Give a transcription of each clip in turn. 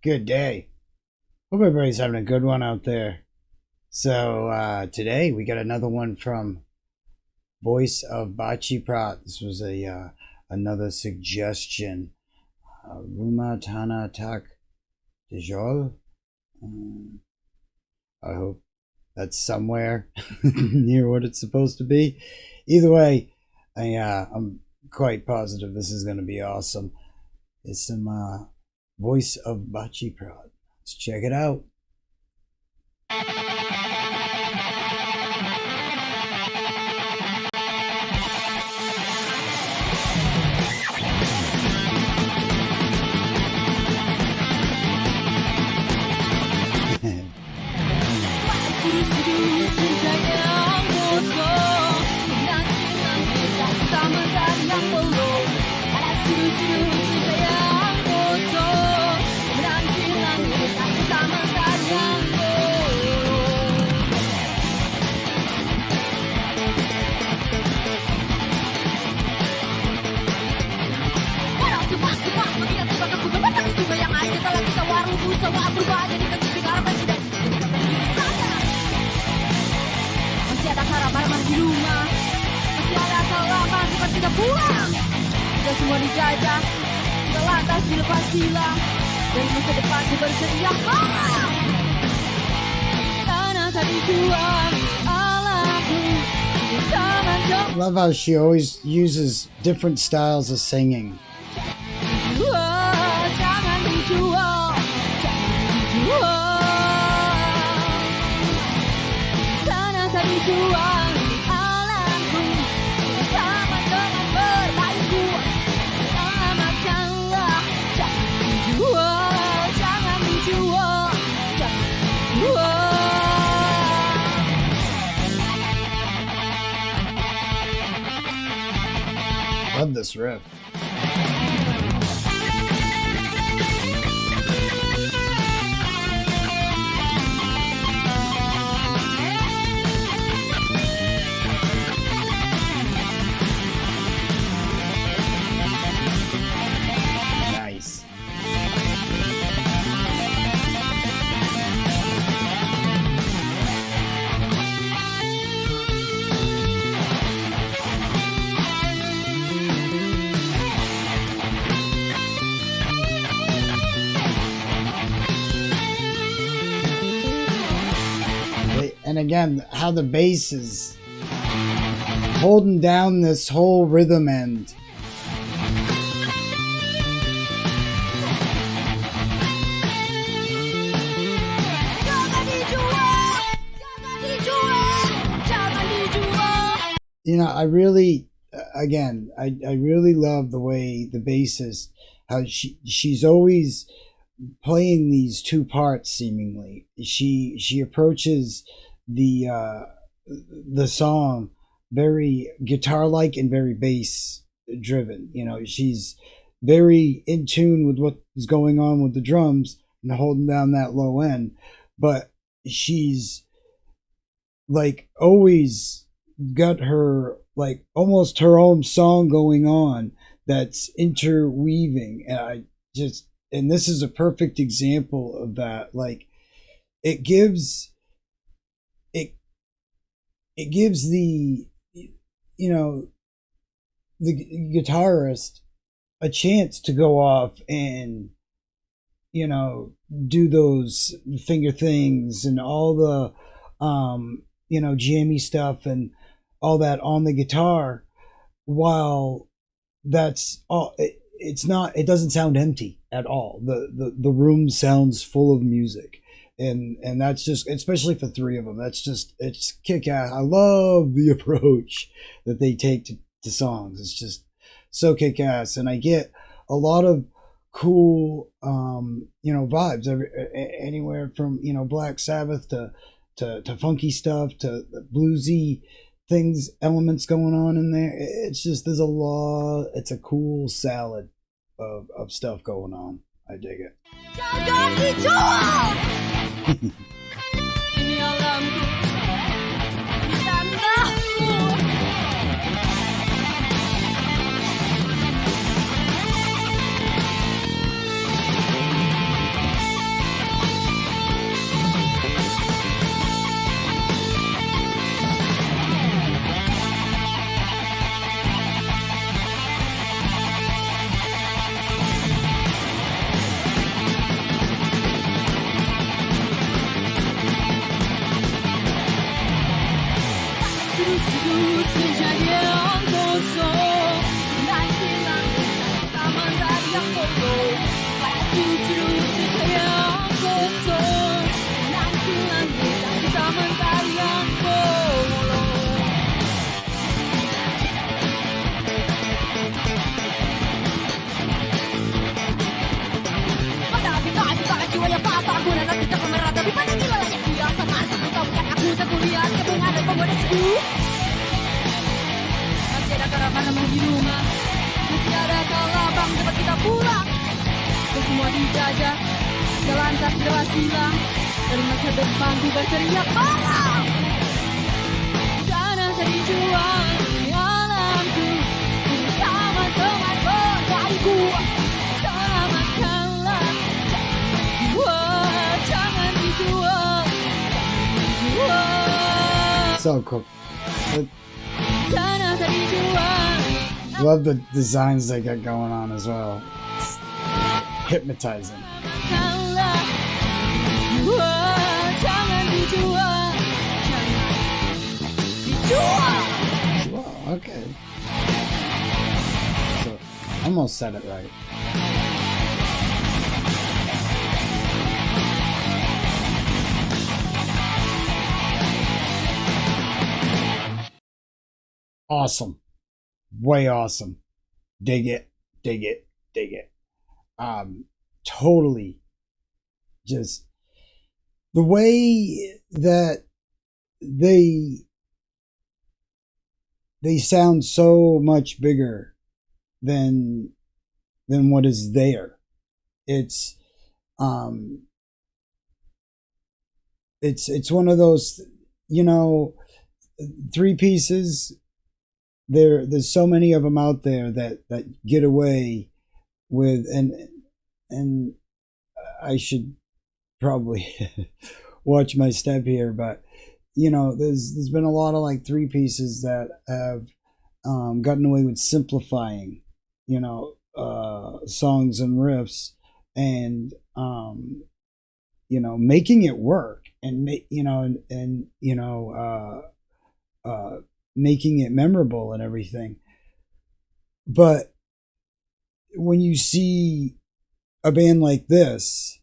Good day. Hope everybody's having a good one out there. So today we got another one from Voice of Baceprot. This was another suggestion. Rumah Tanah Tak Dijual. I hope that's somewhere near what it's supposed to be. Either way, I'm quite positive this is going to be awesome. It's some Voice of Baceprot. Let's check it out. Masih ada harapan di rumah, masih ada harapan bukan kita pulang. Kita semua dijajah, kita lantas dilepas silang. Dari masa depan kita bersedia tanah tak dijual, alamku jangan jauh. I love how she always uses different styles of singing. Jangan dijual, jangan dijual. Tanah tak dijual, alamku sama dengan berbaiku. Selamatkanlah, jangan dijual, jangan dijual, jangan dijual. Love this riff. Nice. And again, how the bass is holding down this whole rhythm end. You know, I really, again, I really love the way the bassist, how she's always playing these two parts. Seemingly, she approaches the song very guitar-like and very bass-driven. You know, she's very in tune with what is going on with the drums and holding down that low end, but she's like always got her like almost her own song going on that's interweaving, and this is a perfect example of that. Like it gives the, you know, the guitarist a chance to go off and, you know, do those finger things and all the you know, jammy stuff and all that on the guitar, while that's all. It doesn't sound empty at all. The room sounds full of music, and that's just, especially for three of them, it's kick ass. I love the approach that they take to songs. It's just so kick ass, and I get a lot of cool you know, vibes anywhere from, you know, Black Sabbath to funky stuff to bluesy things, elements going on in there. It's just, there's a lot. It's a cool salad of stuff going on. I dig it. perkebunan aku tak merata. Bukan gila yang biasa, mantap kau bukan aku tak kulihat kebungan dan pemodasku. Masih ada ramah-ramah di rumah, masih ada kau lapang tempat kita pulang. Itu semua dijajah, jalan tak jelas hilang. Dari masa depan ku berteriak parah. Tanah tak dijual di alamku, bersama teman berdariku. Selamatkanlah, jangan dijual, So cool. Tanah tak dijual. Love the designs they got going on as well. It's hypnotizing. Selamatkanlah, jangan dijual, Wow, okay. So, almost said it right. Awesome. Way awesome. Dig it, dig it, dig it. Totally just the way that they sound so much bigger than what is there. It's one of those, three pieces. There's so many of them out there that get away with, and I should probably watch my step here, but there's been a lot of like three pieces that have gotten away with simplifying, songs and riffs, and making it work, and making it memorable and everything. But when you see a band like this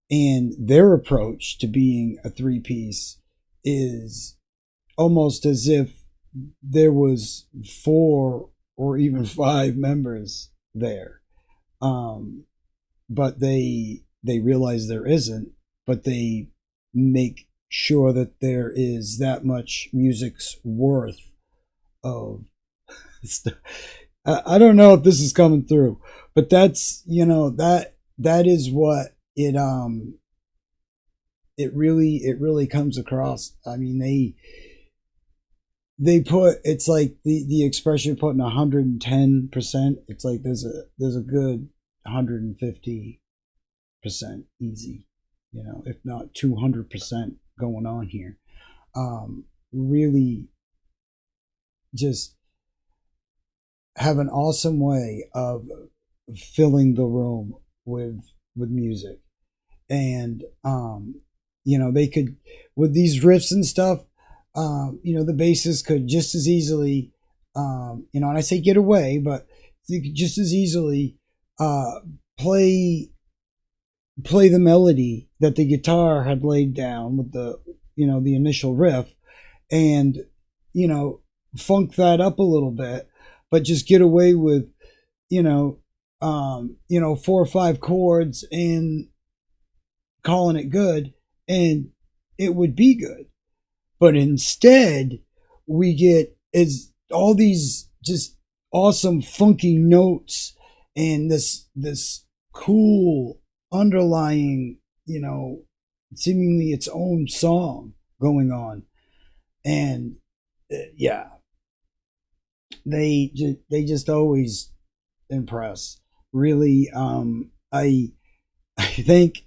and their approach to being a three piece is almost as if there was 4 or even 5 members there, but they realize there isn't, but they make sure that there is that much music's worth of stuff. I don't know if this is coming through, but that's that is what it really comes across. I mean, they put, it's like the expression putting 110%. It's like there's a good 150% easy, if not 200% going on here. Really just have an awesome way of filling the room with music. And they could, with these riffs and stuff, the bassist could just as easily, and I say get away, but they could just as easily play the melody that the guitar had laid down with the initial riff, and funk that up a little bit, but just get away with 4 or 5 chords and calling it good, and it would be good. But instead we get is all these just awesome funky notes and this cool underlying, seemingly its own song going on. And they just always impress. Really, I think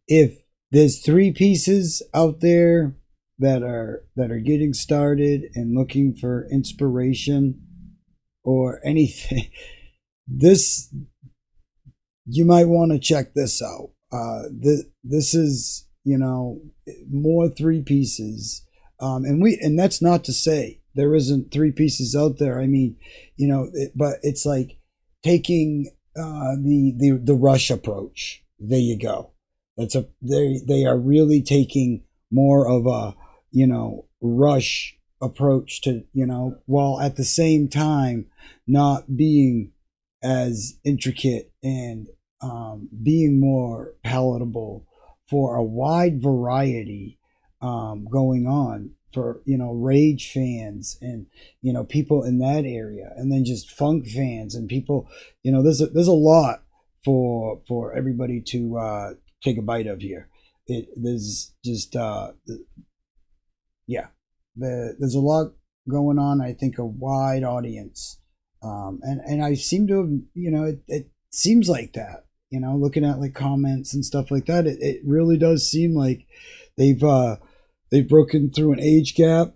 if there's 3 pieces out there that are getting started and looking for inspiration or anything, this, you might want to check this out. This is, more 3 pieces. And that's not to say there isn't 3 pieces out there. I mean, but it's like taking the Rush approach. There you go. They are really taking more of a Rush approach to, while at the same time not being as intricate and being more palatable for a wide variety going on for, you know, rage fans and, you know, people in that area, and then just funk fans and people, you know, there's a lot for everybody to take a bite of here. There's just yeah, there's a lot going on. I think a wide audience, and I seem to have, you know, it seems like that. You know, looking at like comments and stuff like that, it really does seem like they've broken through an age gap,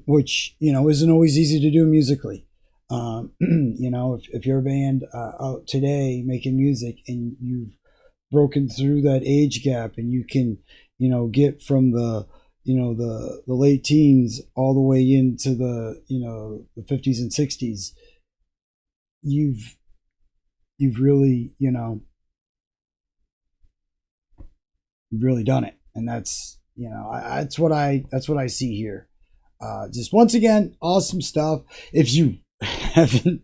which, you know, isn't always easy to do musically. You know, if you're a band out today making music and you've broken through that age gap and you can, you know, get from the, you know, the late teens all the way into the, you know, the 50s and 60s, you've really, you know, you've really done it. And that's, you know, that's what I see here. Just once again, awesome stuff. If you haven't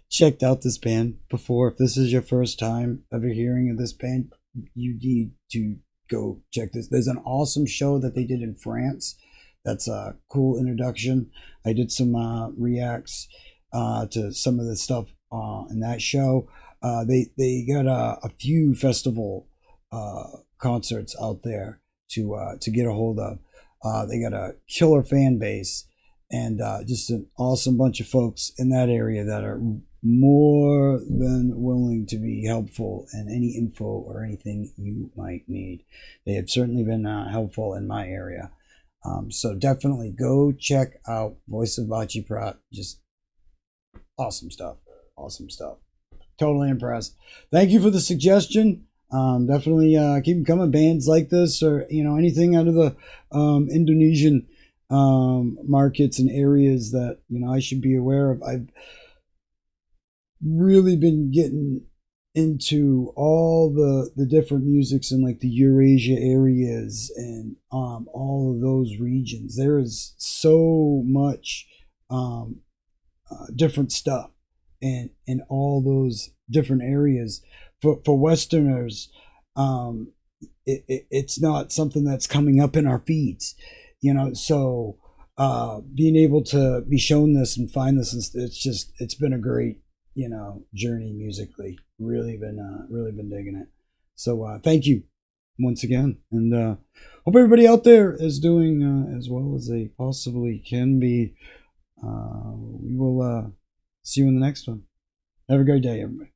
checked out this band before, if this is your first time ever hearing of this band, you need to go check this. There's an awesome show that they did in France. That's a cool introduction. I did some reacts to some of the stuff in that show. They got a few festival concerts out there to get a hold of. They got a killer fan base and just an awesome bunch of folks in that area that are more than willing to be helpful in any info or anything you might need. They have certainly been helpful in my area. So definitely go check out Voice of Baceprot. Just awesome stuff. Awesome stuff. Totally impressed. Thank you for the suggestion. Definitely keep them coming. Bands like this, or, you know, anything out of the Indonesian markets and areas that, you know, I should be aware of. I've really been getting into all the different musics in like the Eurasia areas and all of those regions. There is so much different stuff in all those different areas. For Westerners, it's not something that's coming up in our feeds, you know. So being able to be shown this and find this, it's been a great, you know, journey musically. Really been digging it. So thank you once again, and hope everybody out there is doing as well as they possibly can be. We will see you in the next one. Have a great day, everybody.